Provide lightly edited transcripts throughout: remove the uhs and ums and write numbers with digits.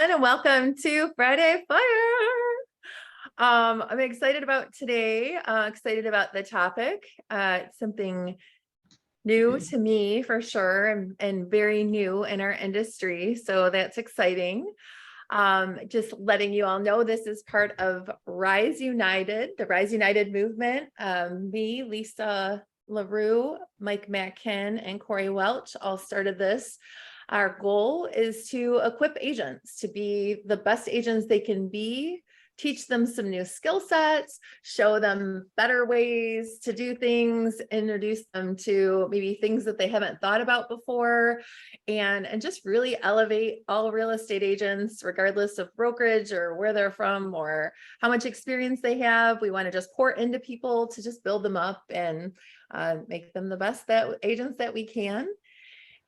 And welcome to Friday Fire. I'm excited about today, excited about the topic. It's something new to me for sure, and very new in our industry. So that's exciting. Just letting you all know this is part of Rise United, the Rise United movement. Me, Lisa Larowe, Mike Mackin, and Corey Welch all started this. Our goal is to equip agents to be the best agents they can be, teach them some new skill sets, show them better ways to do things, introduce them to maybe things that they haven't thought about before, and just really elevate all real estate agents, regardless of brokerage or where they're from or how much experience they have. We want to just pour into people to just build them up and make them the best agents that we can.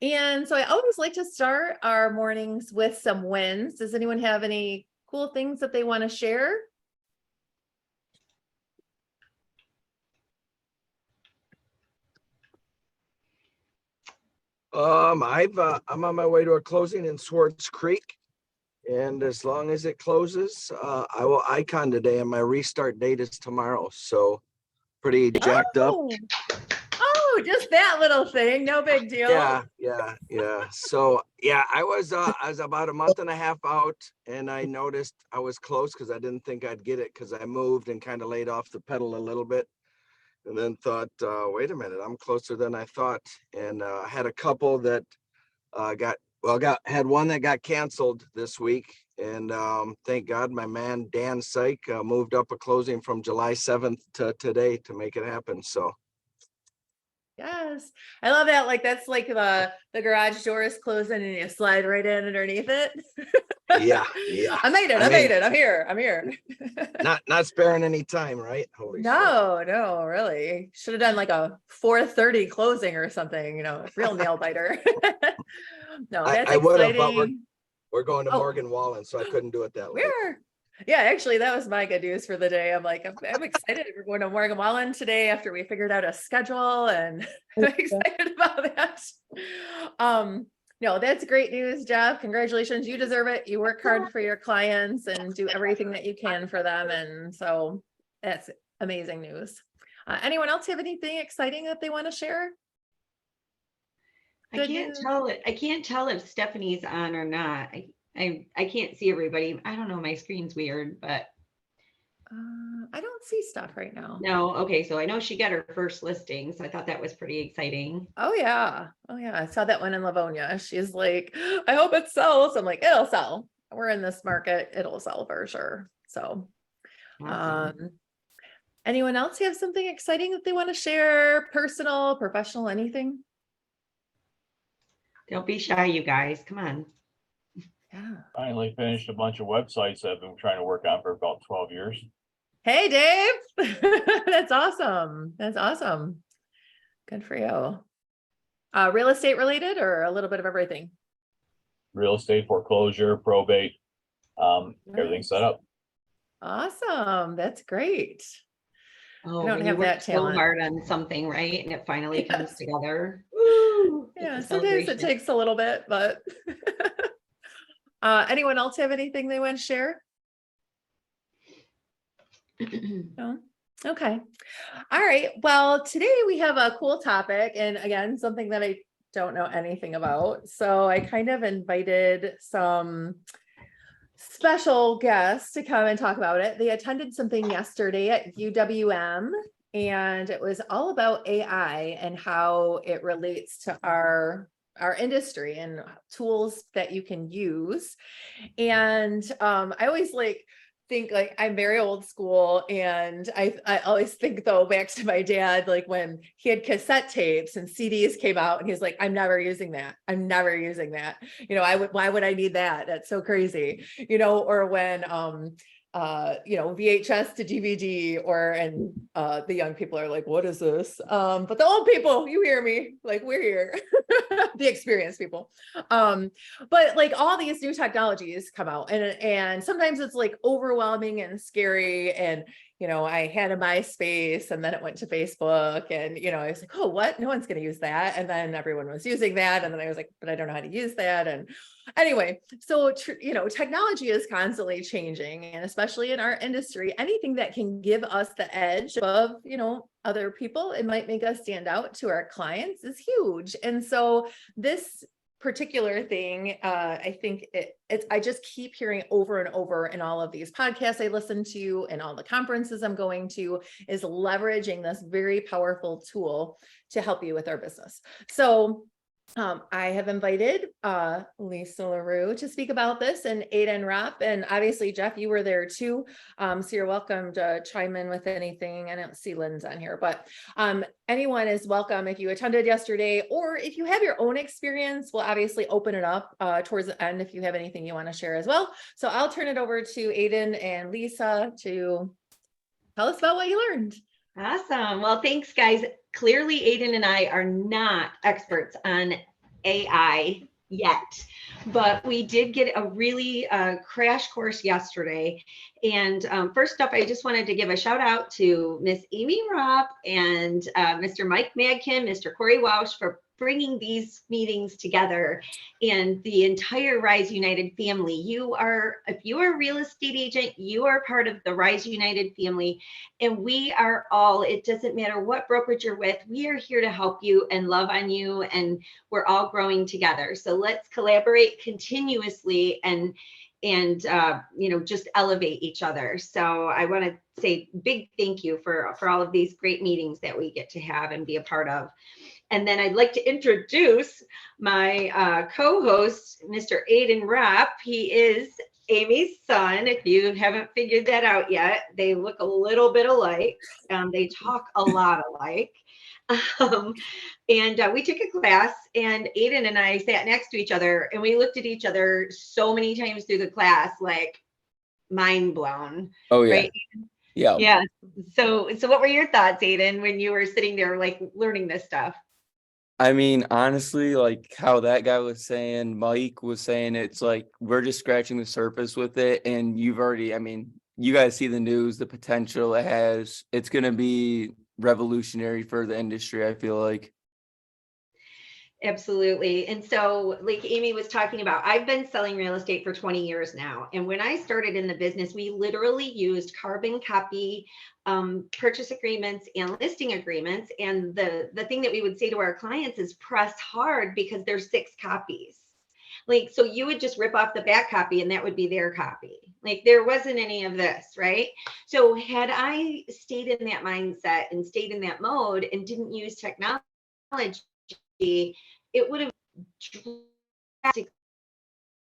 And so I always like to start our mornings with some wins. Does anyone have any cool things that they want to share? I'm on my way to a closing in Swartz Creek, and as long as it closes, I will icon today, and my restart date is tomorrow. So pretty jacked up. Oh, just that little thing, no big deal. Yeah. So yeah, I was about a month and a half out, and I noticed I was close because I didn't think I'd get it because I moved and kind of laid off the pedal a little bit. And then thought, wait a minute, I'm closer than I thought. And I had a couple that had one that got canceled this week. And thank God my man, Dan Syke, moved up a closing from July 7th to today to make it happen. So. Yes, I love that. Like that's like the garage doors closing and you slide right in underneath it. Yeah. I made it. I'm here. Not sparing any time, right? Holy shit. No, really. Should have done like a 4:30 closing or something, real nail biter. No, that's I would have, exciting. but we're going to Morgan Wallen, so I couldn't do it that late. Yeah, actually, that was my good news for the day. I'm like, I'm excited. We're going to Morgan Wallen today after we figured out a schedule, and I'm excited about that. No, that's great news, Jeff. Congratulations. You deserve it. You work hard for your clients and do everything that you can for them. And so that's amazing news. Anyone else have anything exciting that they want to share? I can't tell if Stephanie's on or not. I can't see everybody. I don't know. My screen's weird, but I don't see stuff right now. No. Okay. So I know she got her first listing. So I thought that was pretty exciting. Oh yeah. I saw that one in Livonia. She's like, I hope it sells. I'm like, it'll sell. We're in this market. It'll sell for sure. So, awesome. Anyone else have something exciting that they want to share? Personal, professional, anything? Don't be shy, you guys. Come on. Yeah. Finally finished a bunch of websites I've been trying to work on for about 12 years. Hey, Dave. That's awesome. Good for you. Real estate related or a little bit of everything? Real estate, foreclosure, probate, everything set up. Awesome. That's great. Oh, I don't have that talent. So hard on something, right? And it finally comes together. Woo! Yeah, sometimes it takes a little bit, but anyone else have anything they want to share? No? Okay. All right. Well, today we have a cool topic, and again, something that I don't know anything about. So I kind of invited some special guests to come and talk about it. They attended something yesterday at UWM, and it was all about AI and how it relates to our industry and tools that you can use. And I always think I'm very old school, and I always think though back to my dad, like when he had cassette tapes and CDs came out, and he's like, I'm never using that. Why would I need that? That's so crazy, or when VHS to DVD, and the young people are like, what is this? But the old people, you hear me, like we're here, the experienced people. But like all these new technologies come out, and sometimes it's like overwhelming and scary, and I had a MySpace and then it went to Facebook and, I was like, oh, what? No one's going to use that. And then everyone was using that. And then I was like, but I don't know how to use that. And anyway, so, technology is constantly changing, and especially in our industry, anything that can give us the edge above, other people, it might make us stand out to our clients is huge. And so this particular thing, I think I just keep hearing over and over in all of these podcasts I listen to and all the conferences I'm going to, is leveraging this very powerful tool to help you with our business. So I have invited Lisa Larowe to speak about this, and Aiden Raupp, and obviously Jeff, you were there too. So you're welcome to chime in with anything. I don't see Lynn's on here, but anyone is welcome if you attended yesterday, or if you have your own experience, we'll obviously open it up towards the end if you have anything you want to share as well. So I'll turn it over to Aiden and Lisa to tell us about what you learned. Awesome. Well, thanks, guys. Clearly, Aiden and I are not experts on AI yet, but we did get a really crash course yesterday. And first up, I just wanted to give a shout out to Miss Amy Raupp and Mr. Mike Madkin, Mr. Corey Walsh for bringing these meetings together, and the entire Rise United family. If you are a real estate agent, you are part of the Rise United family, and we are all, it doesn't matter what brokerage you're with, we are here to help you and love on you, and we're all growing together. So let's collaborate continuously and just elevate each other. So I want to say big thank you for all of these great meetings that we get to have and be a part of. And then I'd like to introduce my co-host, Mr. Aiden Raupp. He is Amy's son. If you haven't figured that out yet, they look a little bit alike. They talk a lot alike. And we took a class, and Aiden and I sat next to each other, and we looked at each other so many times through the class, like mind blown. Oh yeah. Right? Yeah. Yeah. So what were your thoughts, Aiden, when you were sitting there like learning this stuff? I mean, honestly, like how that guy was saying, Mike was saying, it's like we're just scratching the surface with it. And you guys see the news, the potential it has. It's going to be revolutionary for the industry, I feel like. Absolutely. And so like Amy was talking about, I've been selling real estate for 20 years now. And when I started in the business, we literally used carbon copy purchase agreements and listing agreements. And the thing that we would say to our clients is press hard because there's 6 copies. Like, so you would just rip off the back copy and that would be their copy. Like there wasn't any of this, right? So had I stayed in that mindset and stayed in that mode and didn't use technology, it would have drastically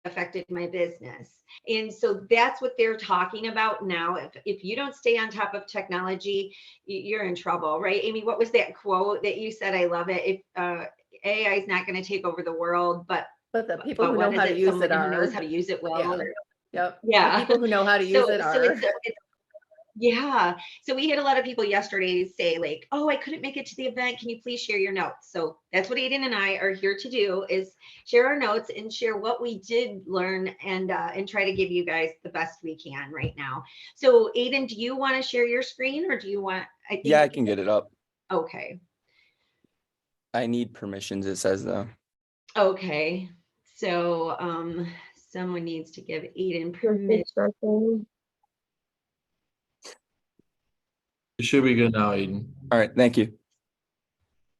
affected my business. And so that's what they're talking about now. If you don't stay on top of technology, you're in trouble, right? Amy, what was that quote that you said? I love it. If AI is not going to take over the world, but the people who know how to use it are. Who knows how to use it well. Yeah. Or, yep. Yeah. The people who know how to use it are. Yeah. So we had a lot of people yesterday say like, oh, I couldn't make it to the event. Can you please share your notes? So that's what Aiden and I are here to do, is share our notes and share what we did learn and try to give you guys the best we can right now. So Aiden, do you want to share your screen, or do you want, I can get it up. Okay. I need permissions, it says though. Okay. So someone needs to give Aiden permission. You should be good now, Aiden. All right, thank you.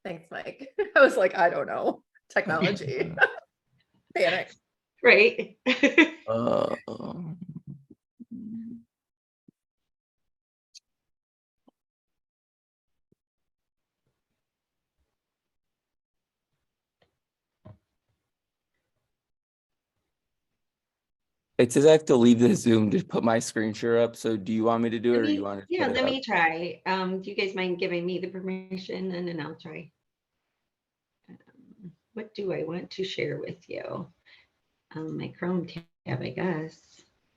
Thanks, Mike. I was like, I don't know. Technology. Panic. Right. It says I have to leave the Zoom to put my screen share up. So do you want me to do it, or you want to? Yeah, let me try. Do you guys mind giving me the permission, and then I'll try. What do I want to share with you? My Chrome tab, I guess.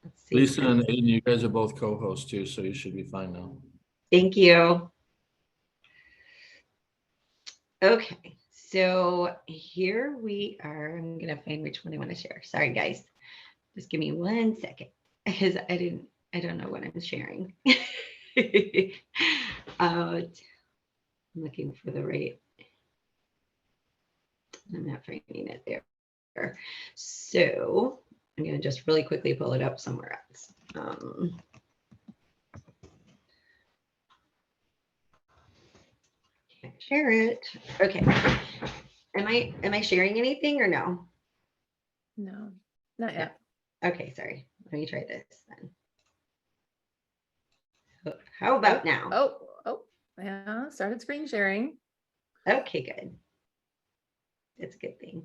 Let's see. Lisa and Aiden, you guys are both co-hosts too, so you should be fine now. Thank you. Okay, so here we are. I'm gonna find which one I want to share. Sorry, guys. Just give me 1 second, because I don't know what I'm sharing. I'm looking for the right. I'm not finding it there. So I'm going to just really quickly pull it up somewhere else. Can't share it. Okay. Am I sharing anything or no? No, not yet. Okay, sorry. Let me try this then. How about now? Oh, yeah, started screen sharing. Okay, good. That's a good thing.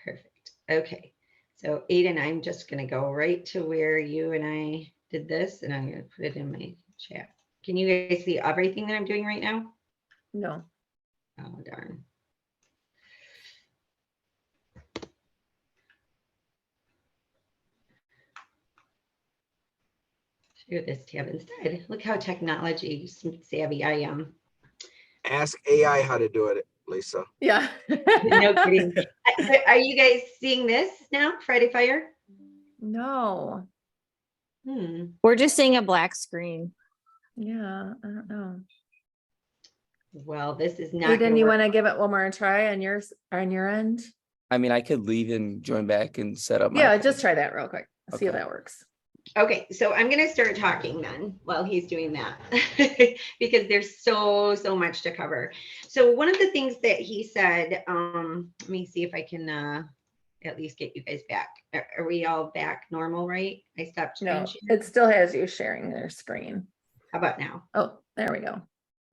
Perfect. Okay. So Aiden, I'm just going to go right to where you and I did this, and I'm going to put it in my chat. Can you guys see everything that I'm doing right now? No. Oh, darn. Share this tab instead. Look how technology savvy I am. Ask AI how to do it, Lisa. Yeah. No kidding. Are you guys seeing this now, Friday Fire? No. We're just seeing a black screen. Yeah, I don't know. Well, this is not Aiden, gonna you work. want to give it one more try on your end? I mean, I could leave and join back and set up my. Yeah, just try that real quick. See if Okay. that works. Okay, so I'm gonna start talking then while he's doing that because there's so much to cover. So one of the things that he said, let me see if I can at least get you guys back. Are we all back normal, right? I stopped screen No, sharing. it still has you sharing their screen. How about now? Oh, there we go.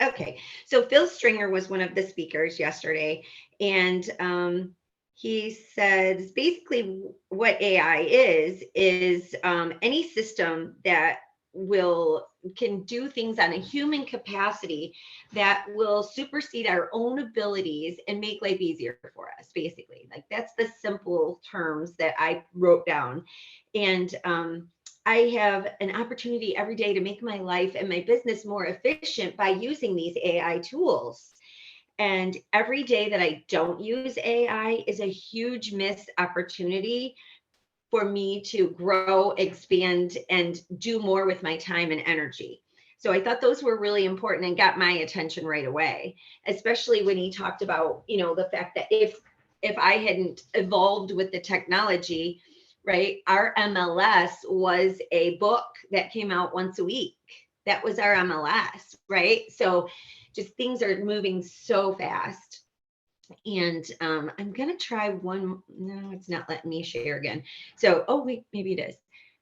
Okay, so Phil Stringer was one of the speakers yesterday, and he says basically what AI is any system that can do things on a human capacity that will supersede our own abilities and make life easier for us, basically. Like that's the simple terms that I wrote down. And I have an opportunity every day to make my life and my business more efficient by using these AI tools. And every day that I don't use AI is a huge missed opportunity for me to grow, expand, and do more with my time and energy. So I thought those were really important and got my attention right away, especially when he talked about, the fact that if I hadn't evolved with the technology, right, our MLS was a book that came out once a week. That was our MLS, right? So just things are moving so fast. And I'm going to try one. No, it's not letting me share again. So, oh, wait, maybe it is.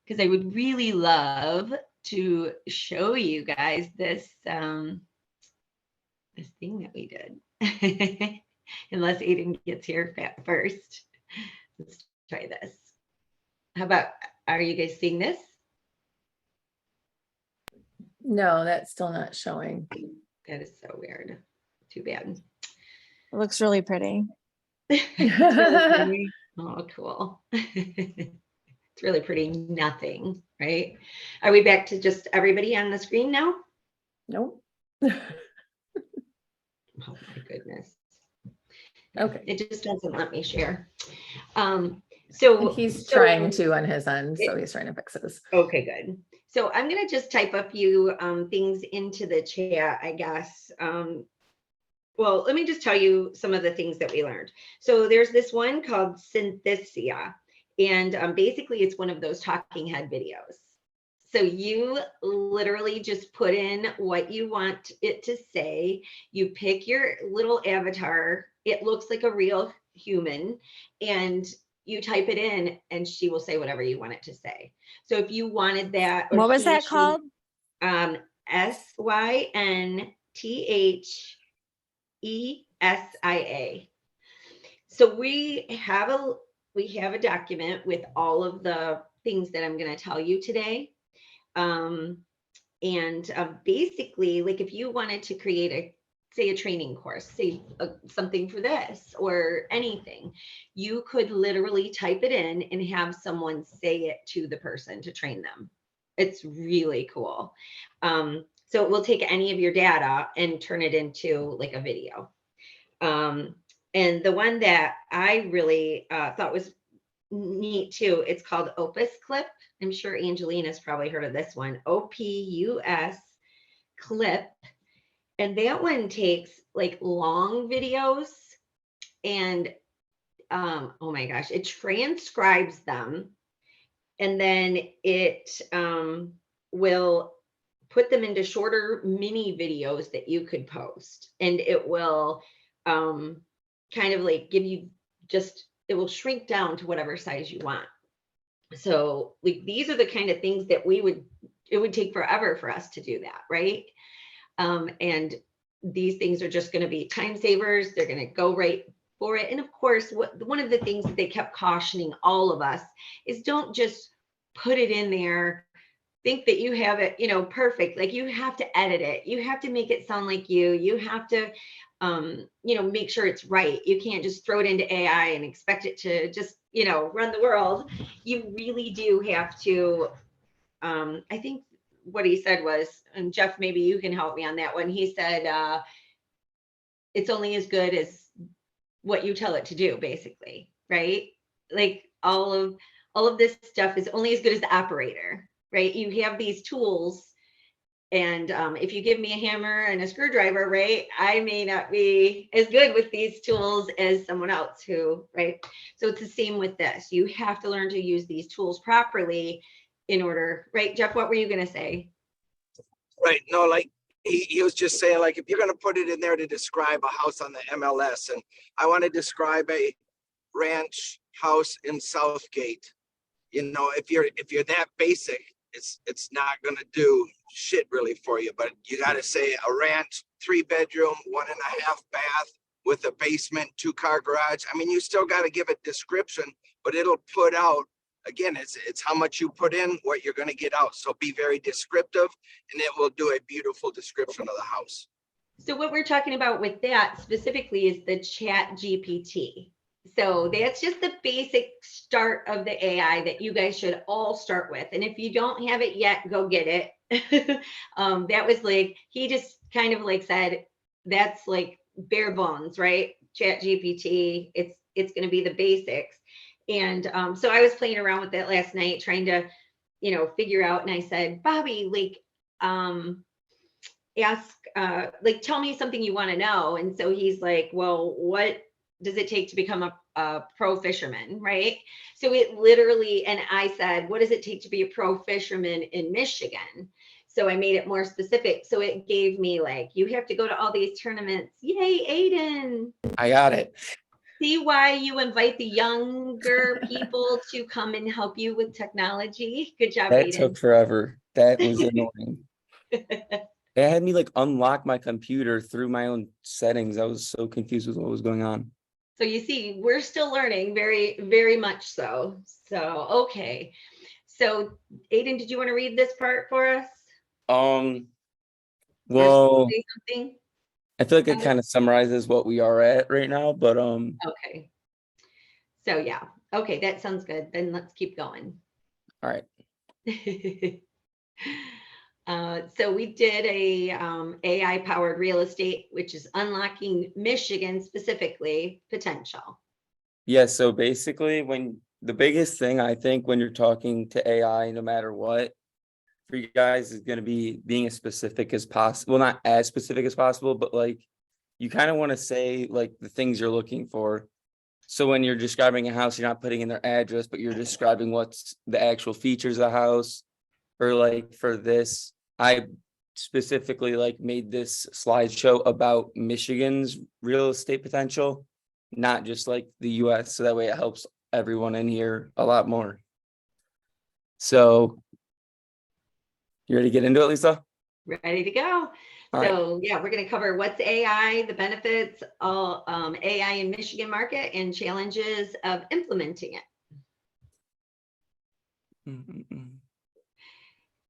Because I would really love to show you guys this, this thing that we did. Unless Aiden gets here first. Let's try this. How about, are you guys seeing this? No, that's still not showing. That is so weird. Too bad. It looks really pretty. It's really pretty. Oh, cool. It's really pretty. Nothing, right? Are we back to just everybody on the screen now? Nope. Oh my goodness. Okay. It just doesn't let me share. And So he's trying to on his end, so he's trying to fix this. Okay, good. So I'm going to just type a few things into the chat, I guess. Well, let me just tell you some of the things that we learned. So there's this one called Synthesia, and basically it's one of those talking head videos. So you literally just put in what you want it to say. You pick your little avatar. It looks like a real human, and you type it in and she will say whatever you want it to say. So if you wanted that. What was that called? Synthesia. So we have a document with all of the things that I'm going to tell you today. Basically, like if you wanted to create a training course, say something for this or anything, you could literally type it in and have someone say it to the person to train them. It's really cool. So it will take any of your data and turn it into like a video. And the one that I really thought was neat too. It's called Opus Clip. I'm sure Angelina's probably heard of this one. OPUS Clip. And that one takes like long videos and oh my gosh, it transcribes them, and then it will put them into shorter mini videos that you could post, and it will kind of like give you just, it will shrink down to whatever size you want. So like these are the kind of things that it would take forever for us to do that, right? And these things are just going to be time savers. They're going to go right for it. And of course, one of the things that they kept cautioning all of us is don't just put it in there, think that you have it, perfect. Like you have to edit it. You have to make it sound like you. You have to, make sure it's right. You can't just throw it into AI and expect it to just, run the world. You really do have to, I think what he said was, and Jeff, maybe you can help me on that one. He said, it's only as good as what you tell it to do, basically, right? Like all of this stuff is only as good as the operator, right? You have these tools, and if you give me a hammer and a screwdriver, right, I may not be as good with these tools as someone else who, right? So it's the same with this. You have to learn to use these tools properly in order, right? Jeff, what were you going to say? Right. No, like he was just saying, like, if you're going to put it in there to describe a house on the MLS, and I want to describe a ranch house in Southgate, if you're that basic, it's not going to do shit really for you. But you got to say a ranch, 3-bedroom, 1.5 bath with a basement, 2-car garage. I mean, you still got to give it description, but it'll put out, again, it's how much you put in, what you're going to get out. So be very descriptive, and it will do a beautiful description of the house. So what we're talking about with that specifically is the Chat GPT. So that's just the basic start of the AI that you guys should all start with. And if you don't have it yet, go get it. That was like, he just kind of like said, that's like bare bones, right? Chat GPT, it's going to be the basics. And so I was playing around with it last night, trying to, figure out. And I said, Bobby, like, ask, like, tell me something you want to know. And so he's like, well, what does it take to become a pro fisherman, right? So it literally, and I said, what does it take to be a pro fisherman in Michigan? So I made it more specific. So it gave me like, you have to go to all these tournaments. Yay, Aiden. I got it. See why you invite the younger people to come and help you with technology. Good job, That Aiden. took forever. That was annoying. It had me like unlock my computer through my own settings. I was so confused with what was going on. So you see, we're still learning, very, very much so. So, okay. So Aiden, did you want to read this part for us? Well, Say something? I feel like it kind of summarizes what we are at right now, but Okay. So yeah. Okay, that sounds good. Then let's keep going. all right. So we did a AI powered real estate, which is unlocking Michigan specifically potential. Yeah, so basically the biggest thing I think when you're talking to AI, no matter what, for you guys is going to be being as specific as possible. Well, not as specific as possible, but like you kind of want to say like the things you're looking for. So when you're describing a house, you're not putting in their address, but you're describing what's the actual features of the house. Or like for this, I specifically like made this slideshow about Michigan's real estate potential, not just like the US. So that way it helps everyone in here a lot more. So you ready to get into it, Lisa? Ready to go. All So right. yeah, we're going to cover what's AI, the benefits, all AI in Michigan market, and challenges of implementing it.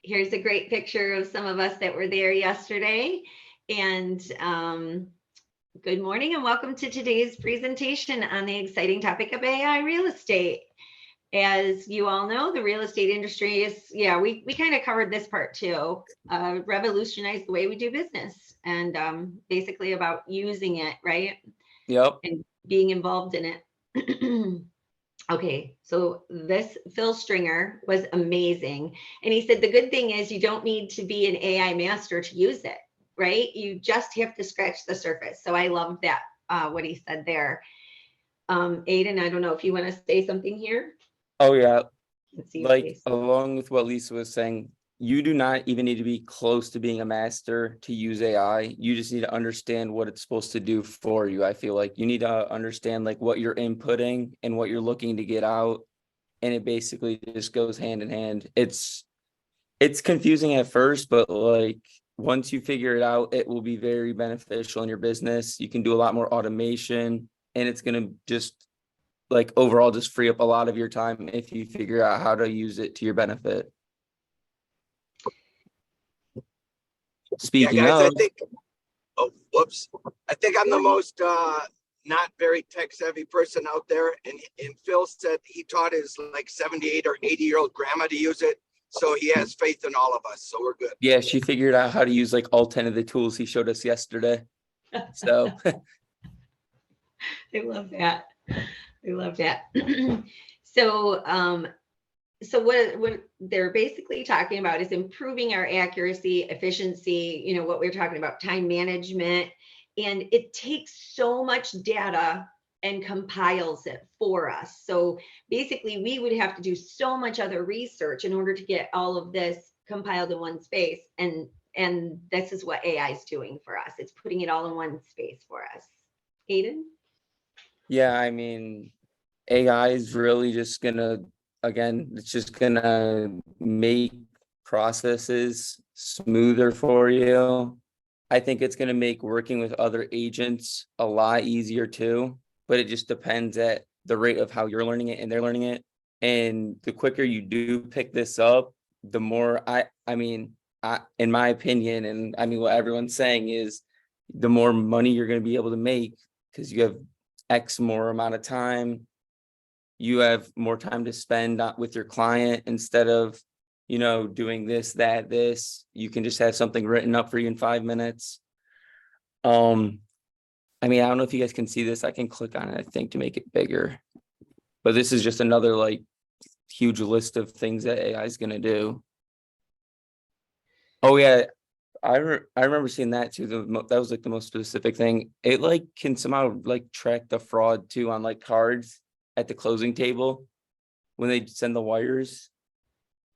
Here's a great picture of some of us that were there yesterday. And good morning and welcome to today's presentation on the exciting topic of AI real estate. As you all know, the real estate industry is, we kind of covered this part too, revolutionize the way we do business, and basically about using it, right? Yep. And being involved in it. Okay, so this Phil Stringer was amazing. And he said, the good thing is you don't need to be an AI master to use it, right? You just have to scratch the surface. So I love that, what he said there. Aiden, I don't know if you want to say something here. Oh yeah, I can see your like face. along with what Lisa was saying, you do not even need to be close to being a master to use AI. You just need to understand what it's supposed to do for you. I feel like you need to understand like what you're inputting and what you're looking to get out. And it basically just goes hand in hand. It's confusing at first, but like once you figure it out, it will be very beneficial in your business. You can do a lot more automation, and it's gonna just like overall just free up a lot of your time if you figure out how to use it to your benefit. Yeah, Speaking guys, I of, think, oh, whoops. I think I'm the most not very tech savvy person out there. And Phil said he taught his like 78 or 80-year-old grandma to use it. So he has faith in all of us. So we're good. yeah, she figured out how to use like all 10 of the tools he showed us yesterday. So I love that. I love that. So, so what they're basically talking about is improving our accuracy, efficiency, you know, what we're talking about, time management. And it takes so much data and compiles it for us. So basically we would have to do so much other research in order to get all of this compiled in one space. And this is what AI is doing for us. It's putting it all in one space for us. Aiden? yeah, I mean, AI is really just gonna, again, it's just gonna make processes smoother for you. I think it's gonna make working with other agents a lot easier too, but it just depends at the rate of how you're learning it and they're learning it. And the quicker you do pick this up, the more I mean, in my opinion, and I mean what everyone's saying is the more money you're gonna be able to make because you have X more amount of time. You have more time to spend with your client instead of, you know, doing this, that, this. You can just have something written up for you in 5 minutes. I mean, I don't know if you guys can see this. I can click on it, I think, to make it bigger. But this is just another like huge list of things that AI is going to do. Oh yeah, I remember seeing that too. That was like the most specific thing. It like can somehow like track the fraud too on like cards at the closing table when they send the wires.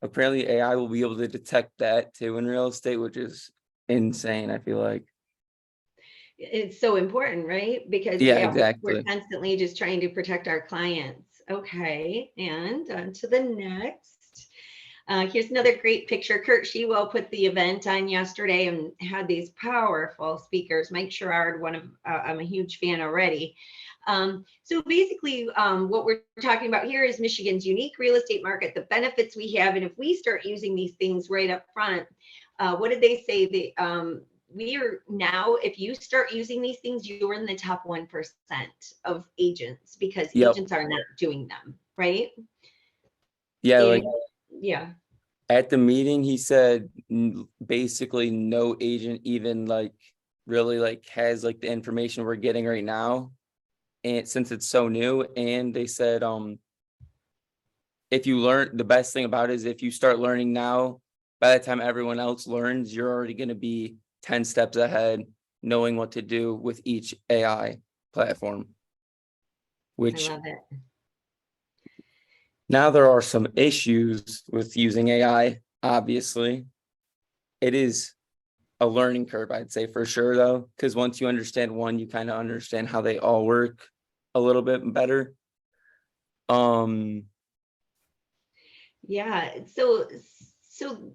Apparently AI will be able to detect that too in real estate, which is insane, I feel like. It's so important, right? Because Yeah, we're exactly. constantly just trying to protect our clients. Okay, and on to the next. Here's another great picture. Kurt Shewell put the event on yesterday and had these powerful speakers. Mike Sherrard, I'm a huge fan already. So basically, what we're talking about here is Michigan's unique real estate market, the benefits we have, and if we start using these things right up front, what did they say? We are now, if you start using these things, you're in the top 1% of agents because Yep. agents are not doing them, right? Yeah, And, like yeah. at the meeting, he said basically no agent even like really like has like the information we're getting right now. And since it's so new, and they said, if you learn, the best thing about it is if you start learning now, by the time everyone else learns, you're already going to be 10 steps ahead, knowing what to do with each AI platform. Which I love it. now there are some issues with using AI, obviously. It is a learning curve, I'd say for sure, though, because once you understand one, you kind of understand how they all work a little bit better. Yeah, so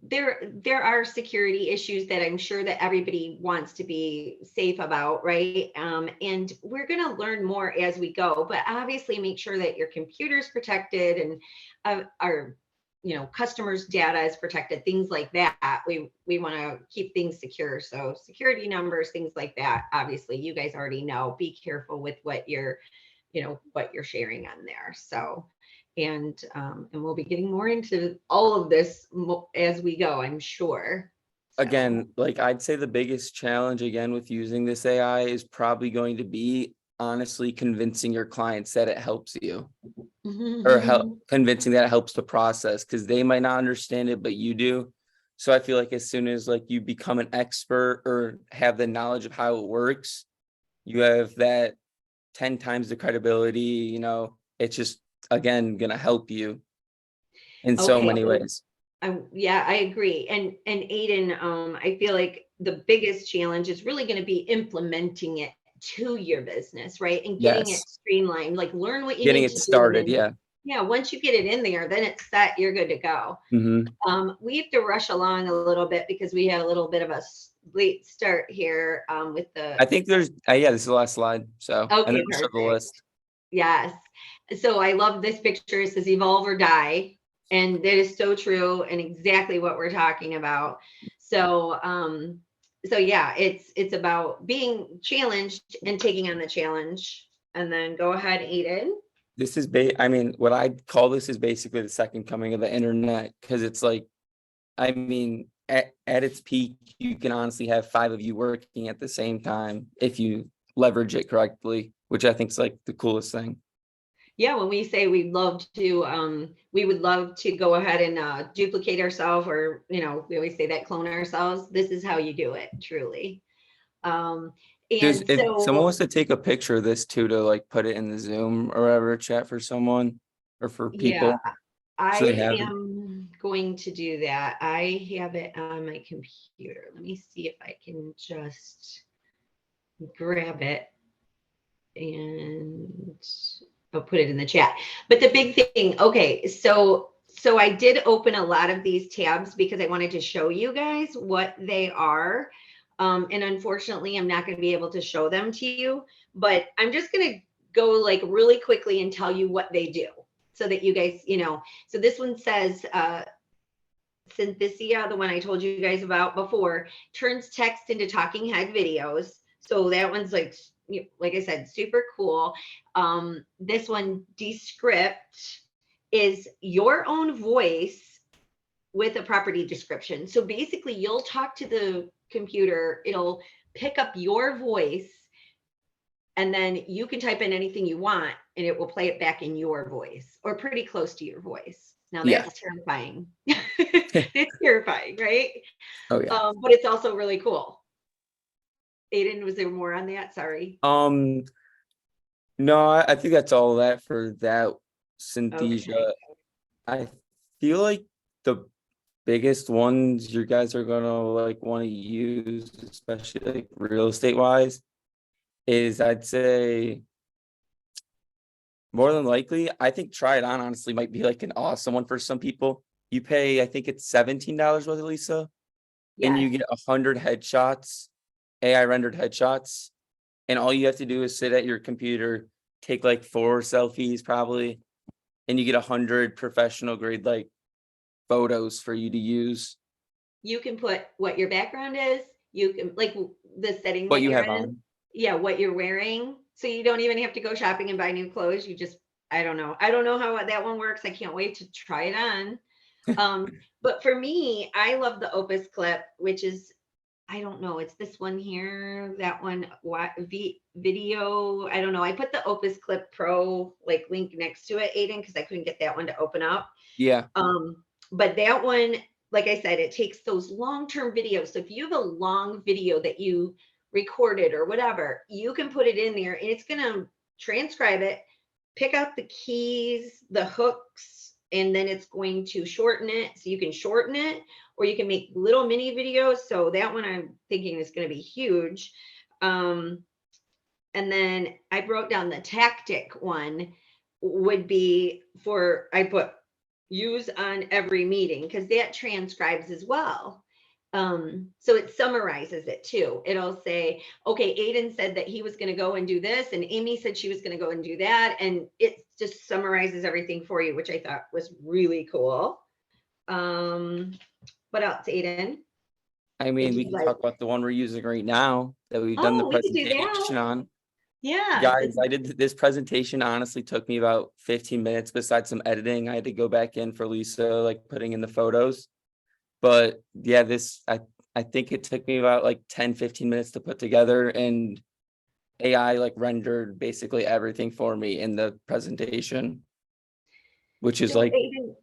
there are security issues that I'm sure that everybody wants to be safe about, right? And we're going to learn more as we go, but obviously make sure that your computer's protected and our customers' data is protected, things like that. We want to keep things secure. So security numbers, things like that. Obviously, you guys already know. Be careful with what you're sharing on there. So. And we'll be getting more into all of this as we go, I'm sure. So. Again, like I'd say the biggest challenge again with using this AI is probably going to be honestly convincing your clients that it helps you, or convincing that it helps the process, because they might not understand it, but you do. So I feel like as soon as like you become an expert or have the knowledge of how it works, you have that 10 times the credibility, it's just, again, gonna help you in so many ways. Yeah, I agree. And Aiden, I feel like the biggest challenge is really going to be implementing it to your business, right? And getting it Yes. streamlined, like learn what you Getting need it to do. started. And Yeah. yeah, once you get it in there, then it's set, you're good to go. We have to rush along a little bit because we had a little bit of a late start here with the. I think there's, yeah, this is the last slide. So, and Okay, then the perfect. list. Yes. So I love this picture. It says evolve or die. And that is so true and exactly what we're talking about. So, so yeah, it's about being challenged and taking on the challenge. And then go ahead, Aiden. This is I mean, what I call this is basically the second coming of the internet, because it's like, I mean, at its peak, you can honestly have 5 of you working at the same time if you leverage it correctly, which I think is like the coolest thing. Yeah, when we say we would love to go ahead and duplicate ourselves, or we always say that clone ourselves. This is how you do it, truly. And If someone so wants to take a picture of this too, to like put it in the Zoom or whatever chat for someone or for people. yeah, I So they have it. am going to do that. I have it on my computer. Let me see if I can just grab it and I'll put it in the chat. But the big thing, okay, so I did open a lot of these tabs because I wanted to show you guys what they are. And unfortunately, I'm not going to be able to show them to you, but I'm just going to go like really quickly and tell you what they do so that you guys, so this one says, Synthesia, the one I told you guys about before, turns text into talking head videos. So that one's like I said, super cool. This one, Descript, is your own voice with a property description. So basically you'll talk to the computer, it'll pick up your voice, and then you can type in anything you want and it will play it back in your voice or pretty close to your voice. Now that's terrifying. It's terrifying, right? Oh yeah. But it's also really cool. Aiden, was there more on that? Sorry. No, I think that's all that for that Synthesia. Okay. I feel like the biggest ones you guys are gonna like want to use, especially like real estate wise, is I'd say more than likely, I think Try It On honestly might be like an awesome one for some people. You pay, I think it's $17 with it, Lisa, and you get 100 headshots, AI rendered headshots, and all you have to do is sit at your computer, take like 4 selfies probably, and you get 100 professional grade like photos for you to use. You can put what your background is. You can like the setting What that you you're have in. on. Yeah, what you're wearing. So you don't even have to go shopping and buy new clothes. You just, I don't know how that one works. I can't wait to try it on. But for me, I love the Opus clip, which is, I don't know, it's this one here, that one, what video, I don't know. I put the Opus Clip Pro like link next to it, Aiden, because I couldn't get that one to open up. Yeah. But that one, like I said, it takes those long-term videos. So if you have a long video that you recorded or whatever, you can put it in there and it's going to transcribe it, pick out the keys, the hooks, and then it's going to shorten it. So you can shorten it or you can make little mini videos. So that one I'm thinking is going to be huge. And then I wrote down the tactic one would be for, I put use on every meeting because that transcribes as well. So it summarizes it too. It'll say, okay, Aiden said that he was going to go and do this, and Amy said she was going to go and do that. And it just summarizes everything for you, which I thought was really cool. What else, Aiden? I mean, we can talk about the one we're using right now that we've done the presentation on. Yeah. Guys, I did this presentation, honestly took me about 15 minutes besides some editing. I had to go back in for Lisa, like putting in the photos. But yeah, I think it took me about like 10, 15 minutes to put together. And AI like rendered basically everything for me in the presentation, which is So, like, Aiden,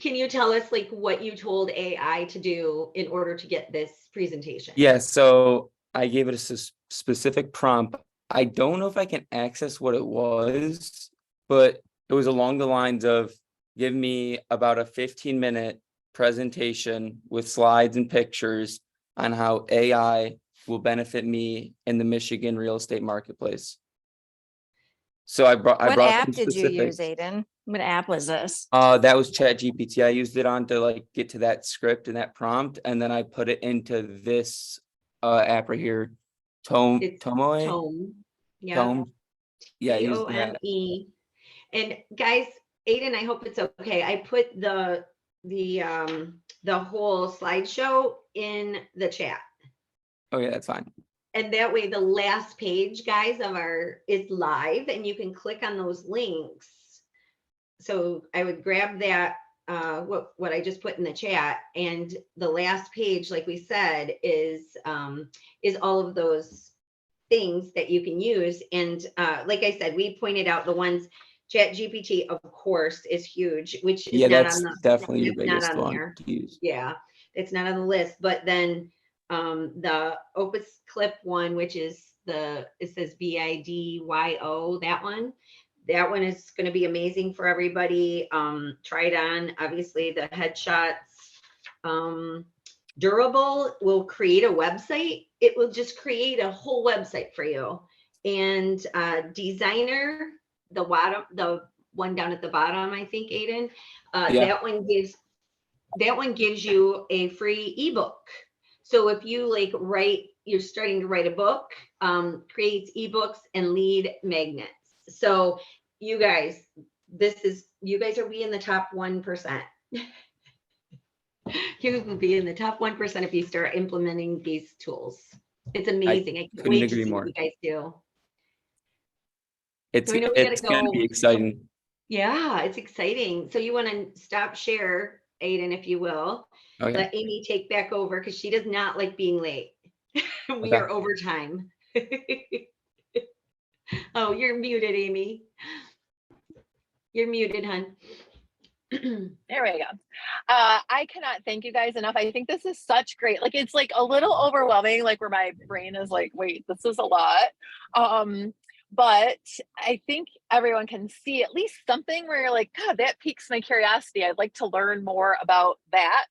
can you tell us like what you told AI to do in order to get this presentation? yeah, so I gave it a specific prompt. I don't know if I can access what it was, but it was along the lines of give me about a 15-minute presentation with slides and pictures on how AI will benefit me in the Michigan real estate marketplace. So I brought What some app did you use, specifics. Aiden? What app was this? That was ChatGPT. I used it on to like get to that script and that prompt, and then I put it into this app right here, It's Tomoe. Tome. Yeah. Tome. Yeah, I used that. Tome. And guys, Aiden, I hope it's okay. I put the whole slideshow in the chat. Oh yeah, that's fine. And that way the last page, guys, is live and you can click on those links. So I would grab that, what I just put in the chat, and the last page, like we said, is all of those things that you can use. And like I said, we pointed out the ones. ChatGPT, of course, is huge, which is Yeah, not that's on the definitely your it's not biggest on one there. to use. Yeah, it's not on the list. But then the Opus Clip one, which is it says VIDYO, that one is going to be amazing for everybody. Try it on. Obviously, the headshots. Durable will create a website. It will just create a whole website for you. And Designer, the one down at the bottom, I think, Aiden, Yeah. that one gives you a free ebook. So if you you're starting to write a book, creates ebooks and lead magnets. So you guys are be in the top 1%. You will be in the top 1% if you start implementing these tools. It's amazing. I can't wait to see what you guys do. It's So going to be exciting. Yeah, it's exciting. So you want to stop share, Aiden, if you will. Oh, yeah. Let Amy take back over because she does not like being late. We Okay. are over time. Oh, you're muted, Amy. You're muted, hon. There we go. I cannot thank you guys enough. I think this is such great, like, it's like a little overwhelming, like where my brain is like, wait, this is a lot. But I think everyone can see at least something where you're like, God, that piques my curiosity. I'd like to learn more about that.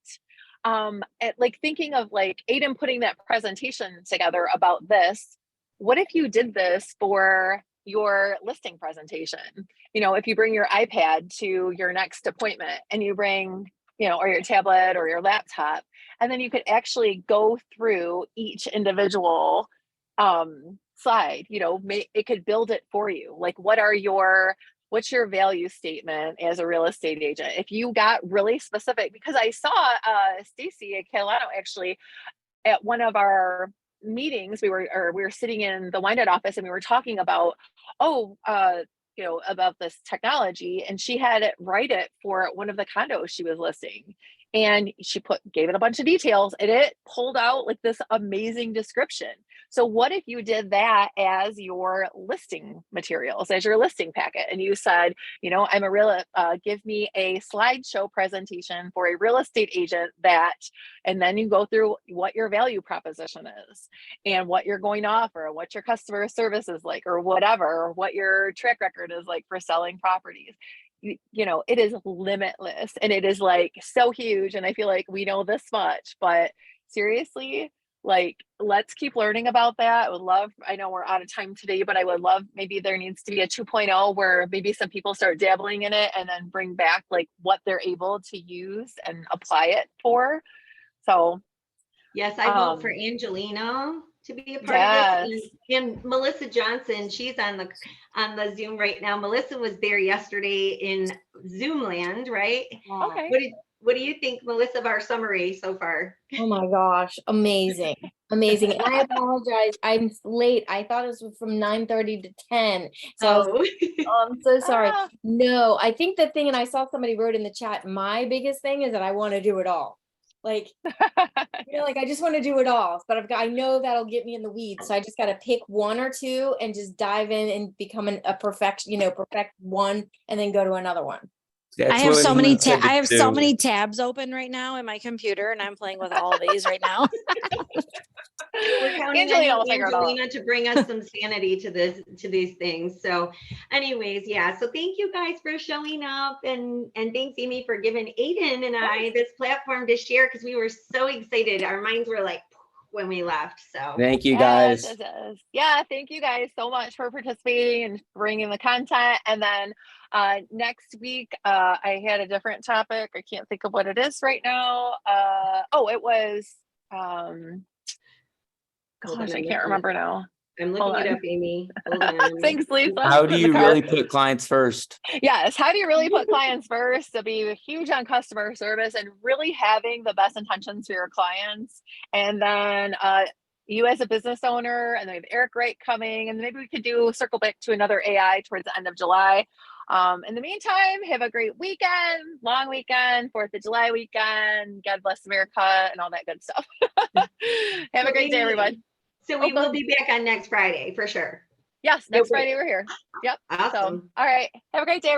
Like thinking of like Aiden putting that presentation together about this. What if you did this for your listing presentation? You know, if you bring your iPad to your next appointment and you bring, you know, or your tablet or your laptop, and then you could actually go through each individual slide, you know, it could build it for you. Like, what's your value statement as a real estate agent? If you got really specific, because I saw Stacy at Calano actually at one of our meetings, we were sitting in the Wyandotte office and we were talking about, you know, about this technology, and she had it write it for one of the condos she was listing. And she gave it a bunch of details and it pulled out like this amazing description. So what if you did that as your listing materials, as your listing packet, and you said, you know, give me a slideshow presentation for a real estate agent that, and then you go through what your value proposition is and what you're going to offer, what your customer service is like, or whatever, or what your track record is like for selling properties. You know, it is limitless and it is like so huge. And I feel like we know this much, but seriously, like, let's keep learning about that. I know we're out of time today, but I would love, maybe there needs to be a 2.0 where maybe some people start dabbling in it and then bring back like what they're able to use and apply it for. So yes, I vote for Angelina to be a part of this. And Melissa Johnson, she's on the Zoom right now. Melissa was there yesterday in Zoom land, right? Okay. What do you think, Melissa, of our summary so far? Oh my gosh, amazing. Amazing. And I apologize. I'm late. I thought it was from 9:30 to 10. So I'm so sorry. No, I think the thing, and I saw somebody wrote in the chat, my biggest thing is that I want to do it all. Like, like I just want to do it all, but I know that'll get me in the weeds. So I just got to pick one or two and just dive in and become a perfect one and then go to another one. I have so many do. tabs open right now in my computer, and I'm playing with all of these right now. We're counting Angelina on will figure it out. Angelina to bring us some sanity to these things. So anyways, yeah. So thank you guys for showing up, and thanks Amy for giving Aiden and I this platform to share, because we were so excited. Our minds were like when we left. So Thank you guys. Yes. Yeah, thank you guys so much for participating and bringing the content. And then next week, I had a different topic. I can't think of what it is right now. It was, gosh, I can't remember now. I'm looking it up, Amy. Hold on. Thanks, Lisa. How do you really put clients first? Yes. How do you really put clients first to be huge on customer service and really having the best intentions for your clients? And then you as a business owner, and then we have Eric Wright coming, and maybe we could circle back to another AI towards the end of July. In the meantime, have a great weekend, long weekend, 4th of July weekend. God bless America and all that good stuff. Have a great day, everybody. So we will be back on next Friday for sure. Yes, next Friday we're here. Yep. Awesome. So, all right. Have a great day.